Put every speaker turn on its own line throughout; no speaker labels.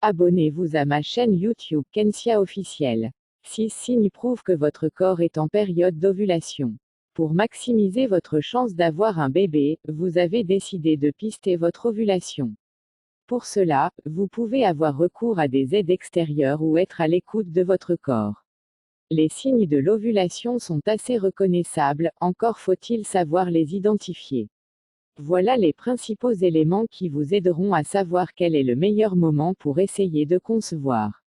Abonnez-vous à ma chaîne YouTube Kensia officielle. 6 signes prouvent que votre corps est en période d'ovulation. Pour maximiser votre chance d'avoir un bébé, vous avez décidé de pister votre ovulation. Pour cela, vous pouvez avoir recours à des aides extérieures ou être à l'écoute de votre corps. Les signes de l'ovulation sont assez reconnaissables, encore faut-il savoir les identifier. Voilà les principaux éléments qui vous aideront à savoir quel est le meilleur moment pour essayer de concevoir.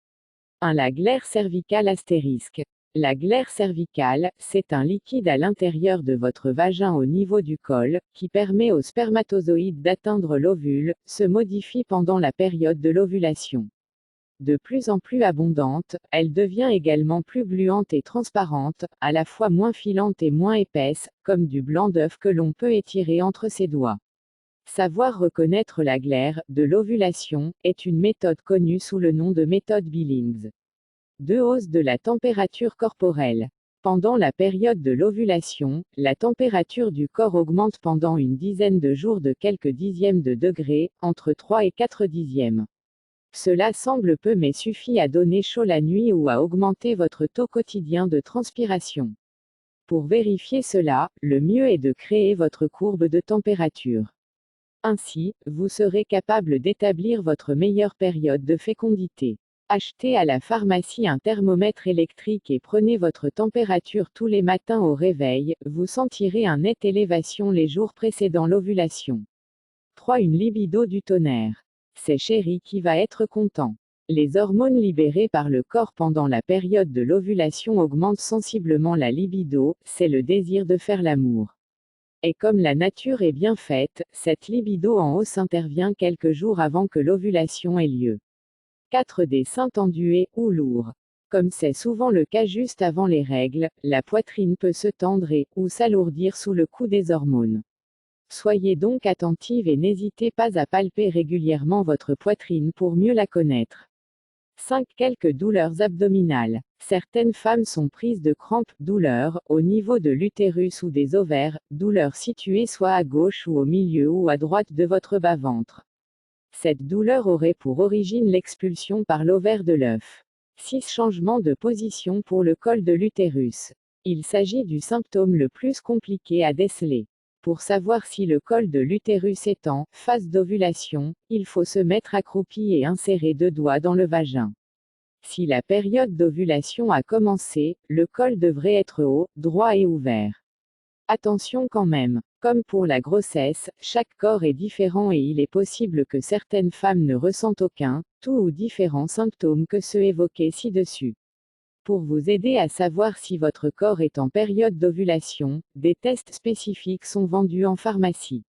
1. La glaire cervicale astérisque. La glaire cervicale, c'est un liquide à l'intérieur de votre vagin au niveau du col, qui permet aux spermatozoïdes d'atteindre l'ovule, se modifie pendant la période de l'ovulation. De plus en plus abondante, elle devient également plus gluante et transparente, à la fois moins filante et moins épaisse, comme du blanc d'œuf que l'on peut étirer entre ses doigts. Savoir reconnaître la glaire de l'ovulation est une méthode connue sous le nom de méthode Billings. 2. Hausse de la température corporelle. Pendant la période de l'ovulation, la température du corps augmente pendant une dizaine de jours de quelques dixièmes de degré, entre 3 et 4 dixièmes. Cela semble peu mais suffit à donner chaud la nuit ou à augmenter votre taux quotidien de transpiration. Pour vérifier cela, le mieux est de créer votre courbe de température. Ainsi, vous serez capable d'établir votre meilleure période de fécondité. Achetez à la pharmacie un thermomètre électrique et prenez votre température tous les matins au réveil, vous sentirez une nette élévation les jours précédant l'ovulation. 3. Une libido du tonnerre. C'est chéri qui va être content. Les hormones libérées par le corps pendant la période de l'ovulation augmentent sensiblement la libido, c'est le désir de faire l'amour. Et comme la nature est bien faite, cette libido en hausse intervient quelques jours avant que l'ovulation ait lieu. 4. Des seins tendus ou lourds. Comme c'est souvent le cas juste avant les règles, la poitrine peut se tendre ou s'alourdir sous le coup des hormones. Soyez donc attentive et n'hésitez pas à palper régulièrement votre poitrine pour mieux la connaître. 5. Quelques douleurs abdominales. Certaines femmes sont prises de crampes, douleurs, au niveau de l'utérus ou des ovaires, douleurs situées soit à gauche ou au milieu ou à droite de votre bas-ventre. Cette douleur aurait pour origine l'expulsion par l'ovaire de l'œuf. 6. Changement de position pour le col de l'utérus. Il s'agit du symptôme le plus compliqué à déceler. Pour savoir si le col de l'utérus est en phase d'ovulation, il faut se mettre accroupi et insérer 2 doigts dans le vagin. Si la période d'ovulation a commencé, le col devrait être haut, droit et ouvert. Attention quand même, comme pour la grossesse, chaque corps est différent et il est possible que certaines femmes ne ressentent aucun, tout ou différents symptômes que ceux évoqués ci-dessus. Pour vous aider à savoir si votre corps est en période d'ovulation, des tests spécifiques sont vendus en pharmacie.